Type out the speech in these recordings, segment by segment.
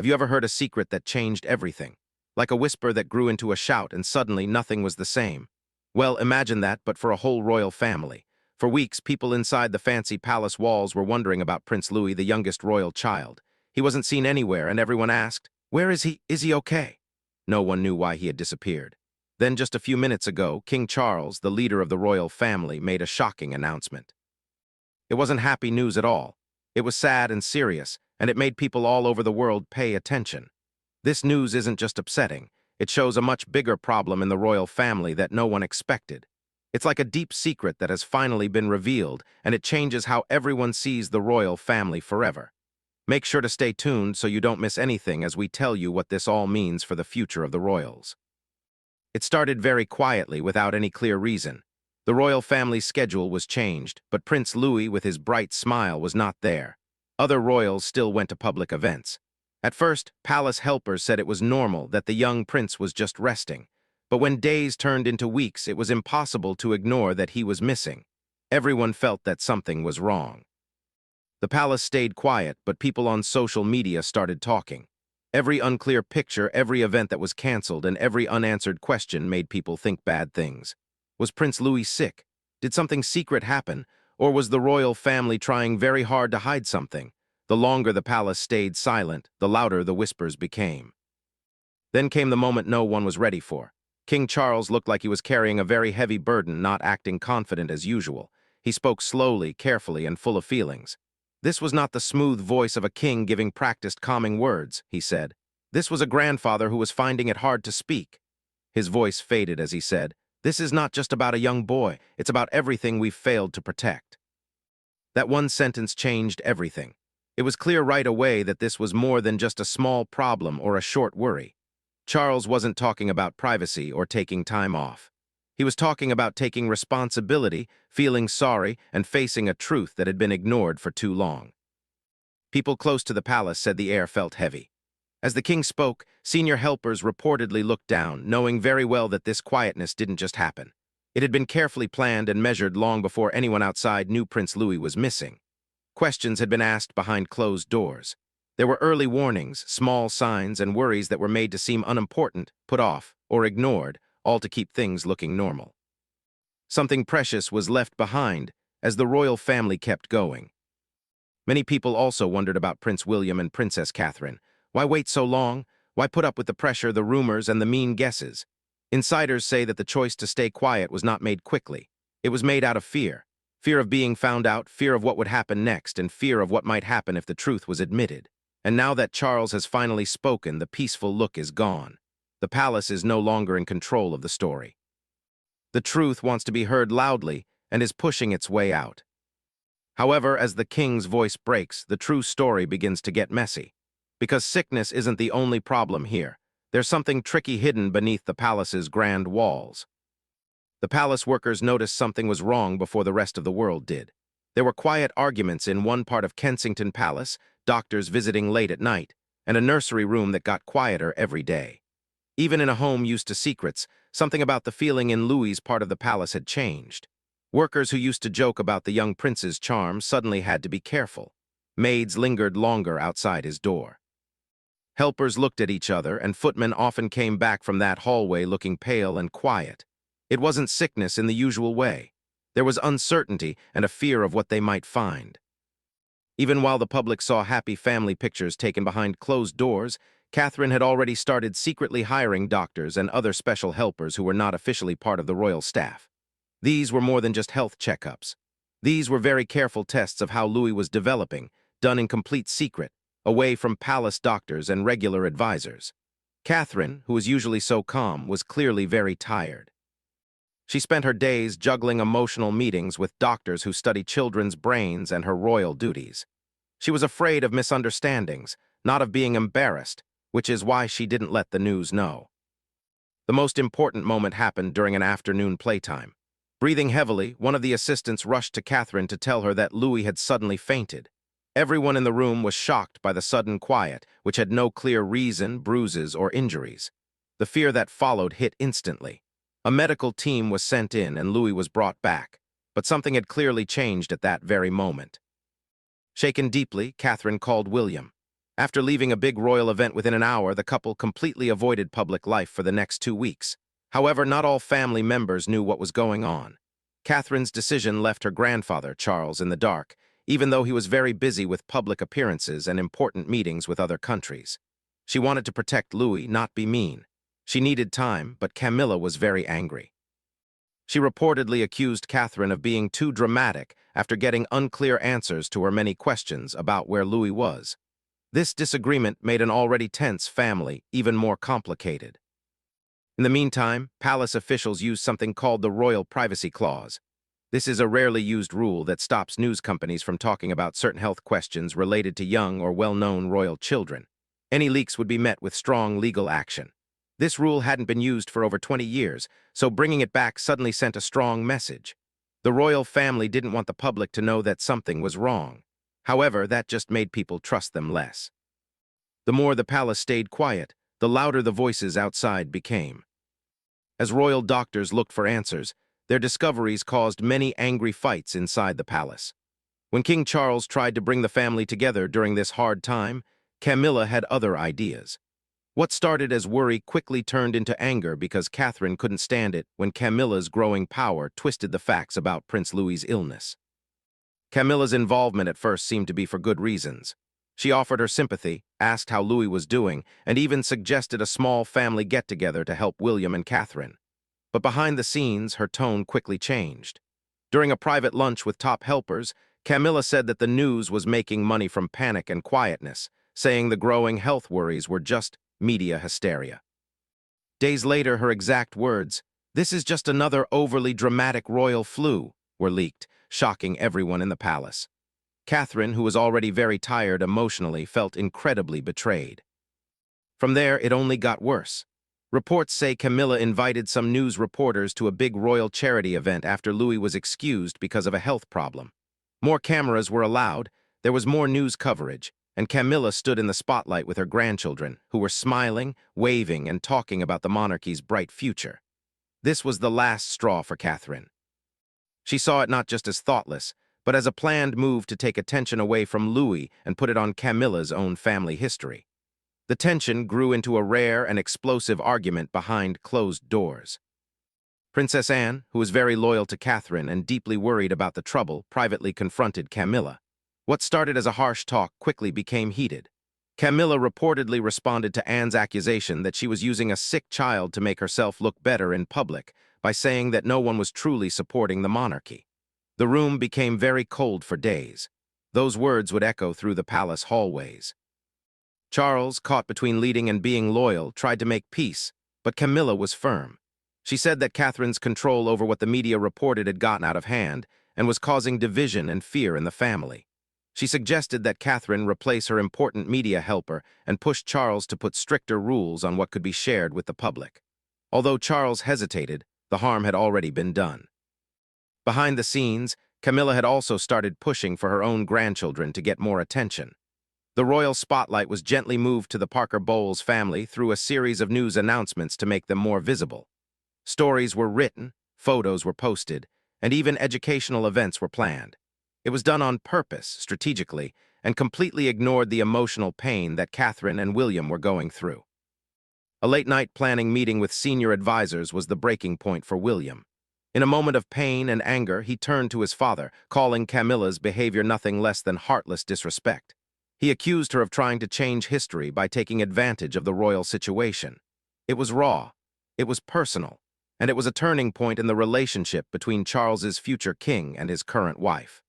Have you ever heard a secret that changed everything? Like a whisper that grew into a shout and suddenly nothing was the same. Well, imagine that, but for a whole royal family. For weeks, people inside the fancy palace walls were wondering about Prince Louis, the youngest royal child. He wasn't seen anywhere, and everyone asked, "Where is he? Is he okay?" No one knew why he had disappeared. Then, just a few minutes ago, King Charles, the leader of the royal family, made a shocking announcement. It wasn't happy news at all. It was sad and serious, and it made people all over the world pay attention. This news isn't just upsetting. It shows a much bigger problem in the royal family that no one expected. It's like a deep secret that has finally been revealed, and it changes how everyone sees the royal family forever. Make sure to stay tuned so you don't miss anything as we tell you what this all means for the future of the royals. It started very quietly without any clear reason. The royal family's schedule was changed, but Prince Louis with his bright smile was not there. Other royals still went to public events. At first, palace helpers said it was normal that the young prince was just resting. But when days turned into weeks, it was impossible to ignore that he was missing. Everyone felt that something was wrong. The palace stayed quiet, but people on social media started talking. Every unclear picture, every event that was canceled, and every unanswered question made people think bad things. Was Prince Louis sick? Did something secret happen? Or was the royal family trying very hard to hide something? The longer the palace stayed silent, the louder the whispers became. Then came the moment no one was ready for. King Charles looked like he was carrying a very heavy burden, not acting confident as usual. He spoke slowly, carefully, and full of feelings. This was not the smooth voice of a king giving practiced calming words, he said. This was a grandfather who was finding it hard to speak. His voice faded as he said, "This is not just about a young boy, it's about everything we've failed to protect." That one sentence changed everything. It was clear right away that this was more than just a small problem or a short worry. Charles wasn't talking about privacy or taking time off. He was talking about taking responsibility, feeling sorry, and facing a truth that had been ignored for too long. People close to the palace said the air felt heavy. As the king spoke, senior helpers reportedly looked down, knowing very well that this quietness didn't just happen. It had been carefully planned and measured long before anyone outside knew Prince Louis was missing. Questions had been asked behind closed doors. There were early warnings, small signs, and worries that were made to seem unimportant, put off, or ignored, all to keep things looking normal. Something precious was left behind as the royal family kept going. Many people also wondered about Prince William and Princess Catherine. Why wait so long? Why put up with the pressure, the rumors, and the mean guesses? Insiders say that the choice to stay quiet was not made quickly. It was made out of fear. Fear of being found out, fear of what would happen next, and fear of what might happen if the truth was admitted. And now that Charles has finally spoken, the peaceful look is gone. The palace is no longer in control of the story. The truth wants to be heard loudly and is pushing its way out. However, as the king's voice breaks, the true story begins to get messy. Because sickness isn't the only problem here. There's something tricky hidden beneath the palace's grand walls. The palace workers noticed something was wrong before the rest of the world did. There were quiet arguments in one part of Kensington Palace, doctors visiting late at night, and a nursery room that got quieter every day. Even in a home used to secrets, something about the feeling in Louis's part of the palace had changed. Workers who used to joke about the young prince's charm suddenly had to be careful. Maids lingered longer outside his door. Helpers looked at each other, and footmen often came back from that hallway looking pale and quiet. It wasn't sickness in the usual way. There was uncertainty and a fear of what they might find. Even while the public saw happy family pictures taken behind closed doors, Catherine had already started secretly hiring doctors and other special helpers who were not officially part of the royal staff. These were more than just health checkups. These were very careful tests of how Louis was developing, done in complete secret, away from palace doctors and regular advisors. Catherine, who was usually so calm, was clearly very tired. She spent her days juggling emotional meetings with doctors who study children's brains and her royal duties. She was afraid of misunderstandings, not of being embarrassed, which is why she didn't let the news know. The most important moment happened during an afternoon playtime. Breathing heavily, one of the assistants rushed to Catherine to tell her that Louis had suddenly fainted. Everyone in the room was shocked by the sudden quiet, which had no clear reason, bruises, or injuries. The fear that followed hit instantly. A medical team was sent in and Louis was brought back, but something had clearly changed at that very moment. Shaken deeply, Catherine called William. After leaving a big royal event within an hour, the couple completely avoided public life for the next 2 weeks. However, not all family members knew what was going on. Catherine's decision left her grandfather, Charles, in the dark, even though he was very busy with public appearances and important meetings with other countries. She wanted to protect Louis, not be mean. She needed time, but Camilla was very angry. She reportedly accused Catherine of being too dramatic after getting unclear answers to her many questions about where Louis was. This disagreement made an already tense family even more complicated. In the meantime, palace officials used something called the Royal Privacy Clause. This is a rarely used rule that stops news companies from talking about certain health questions related to young or well-known royal children. Any leaks would be met with strong legal action. This rule hadn't been used for over 20 years, so bringing it back suddenly sent a strong message. The royal family didn't want the public to know that something was wrong. However, that just made people trust them less. The more the palace stayed quiet, the louder the voices outside became. As royal doctors looked for answers, their discoveries caused many angry fights inside the palace. When King Charles tried to bring the family together during this hard time, Camilla had other ideas. What started as worry quickly turned into anger because Catherine couldn't stand it when Camilla's growing power twisted the facts about Prince Louis's illness. Camilla's involvement at first seemed to be for good reasons. She offered her sympathy, asked how Louis was doing, and even suggested a small family get-together to help William and Catherine. But behind the scenes, her tone quickly changed. During a private lunch with top helpers, Camilla said that the news was making money from panic and quietness, saying the growing health worries were just media hysteria. Days later, her exact words, "This is just another overly dramatic royal flu," were leaked, shocking everyone in the palace. Catherine, who was already very tired emotionally, felt incredibly betrayed. From there, it only got worse. Reports say Camilla invited some news reporters to a big royal charity event after Louis was excused because of a health problem. More cameras were allowed, there was more news coverage, and Camilla stood in the spotlight with her grandchildren, who were smiling, waving, and talking about the monarchy's bright future. This was the last straw for Catherine. She saw it not just as thoughtless, but as a planned move to take attention away from Louis and put it on Camilla's own family history. The tension grew into a rare and explosive argument behind closed doors. Princess Anne, who was very loyal to Catherine and deeply worried about the trouble, privately confronted Camilla. What started as a harsh talk quickly became heated. Camilla reportedly responded to Anne's accusation that she was using a sick child to make herself look better in public by saying that no one was truly supporting the monarchy. The room became very cold for days. Those words would echo through the palace hallways. Charles, caught between leading and being loyal, tried to make peace, but Camilla was firm. She said that Catherine's control over what the media reported had gotten out of hand and was causing division and fear in the family. She suggested that Catherine replace her important media helper and pushed Charles to put stricter rules on what could be shared with the public. Although Charles hesitated, the harm had already been done. Behind the scenes, Camilla had also started pushing for her own grandchildren to get more attention. The royal spotlight was gently moved to the Parker Bowles family through a series of news announcements to make them more visible. Stories were written, photos were posted, and even educational events were planned. It was done on purpose, strategically, and completely ignored the emotional pain that Catherine and William were going through. A late-night planning meeting with senior advisors was the breaking point for William. In a moment of pain and anger, he turned to his father, calling Camilla's behavior nothing less than heartless disrespect. He accused her of trying to change history by taking advantage of the royal situation. It was raw, it was personal, and it was a turning point in the relationship between Charles's future king and his current wife.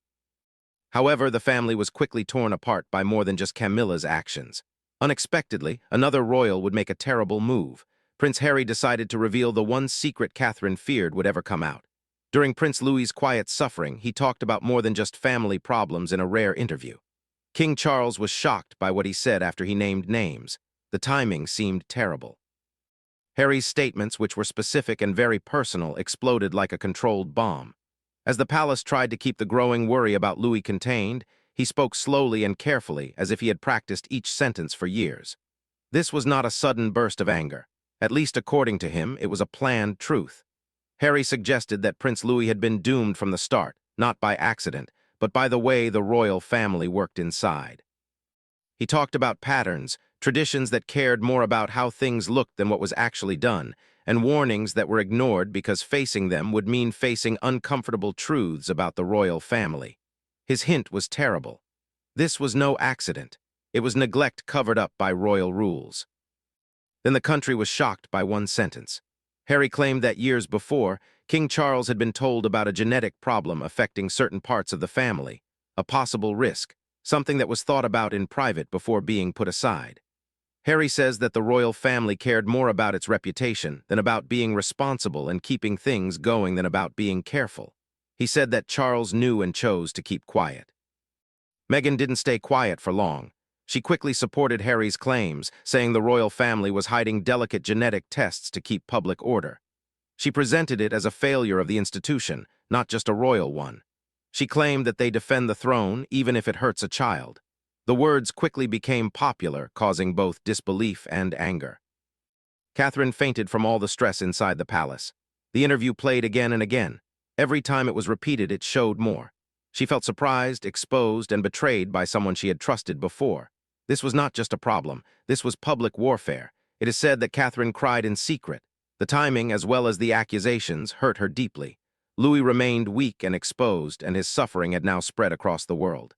However, the family was quickly torn apart by more than just Camilla's actions. Unexpectedly, another royal would make a terrible move. Prince Harry decided to reveal the one secret Catherine feared would ever come out. During Prince Louis's quiet suffering, he talked about more than just family problems in a rare interview. King Charles was shocked by what he said after he named names. The timing seemed terrible. Harry's statements, which were specific and very personal, exploded like a controlled bomb. As the palace tried to keep the growing worry about Louis contained, he spoke slowly and carefully, as if he had practiced each sentence for years. This was not a sudden burst of anger. At least according to him, it was a planned truth. Harry suggested that Prince Louis had been doomed from the start, not by accident, but by the way the royal family worked inside. He talked about patterns, traditions that cared more about how things looked than what was actually done, and warnings that were ignored because facing them would mean facing uncomfortable truths about the royal family. His hint was terrible. This was no accident. It was neglect covered up by royal rules. Then the country was shocked by one sentence. Harry claimed that years before, King Charles had been told about a genetic problem affecting certain parts of the family, a possible risk, something that was thought about in private before being put aside. Harry says that the royal family cared more about its reputation than about being responsible and keeping things going than about being careful. He said that Charles knew and chose to keep quiet. Meghan didn't stay quiet for long. She quickly supported Harry's claims, saying the royal family was hiding delicate genetic tests to keep public order. She presented it as a failure of the institution, not just a royal one. She claimed that they defend the throne even if it hurts a child. The words quickly became popular, causing both disbelief and anger. Catherine fainted from all the stress inside the palace. The interview played again and again. Every time it was repeated, it showed more. She felt surprised, exposed, and betrayed by someone she had trusted before. This was not just a problem. This was public warfare. It is said that Catherine cried in secret. The timing, as well as the accusations, hurt her deeply. Louis remained weak and exposed, and his suffering had now spread across the world.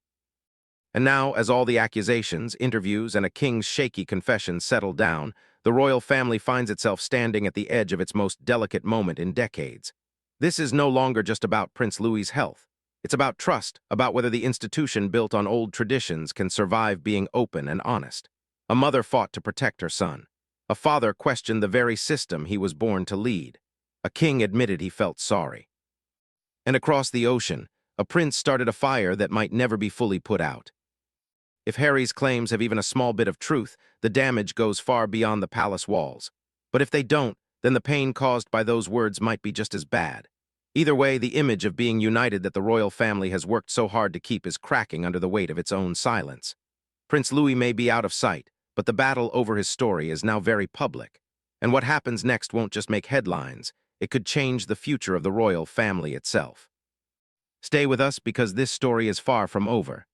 And now, as all the accusations, interviews, and a king's shaky confession settled down, the royal family finds itself standing at the edge of its most delicate moment in decades. This is no longer just about Prince Louis's health. It's about trust, about whether the institution built on old traditions can survive being open and honest. A mother fought to protect her son. A father questioned the very system he was born to lead. A king admitted he felt sorry. And across the ocean, a prince started a fire that might never be fully put out. If Harry's claims have even a small bit of truth, the damage goes far beyond the palace walls. But if they don't, then the pain caused by those words might be just as bad. Either way, the image of being united that the royal family has worked so hard to keep is cracking under the weight of its own silence. Prince Louis may be out of sight, but the battle over his story is now very public. And what happens next won't just make headlines, it could change the future of the royal family itself. Stay with us because this story is far from over.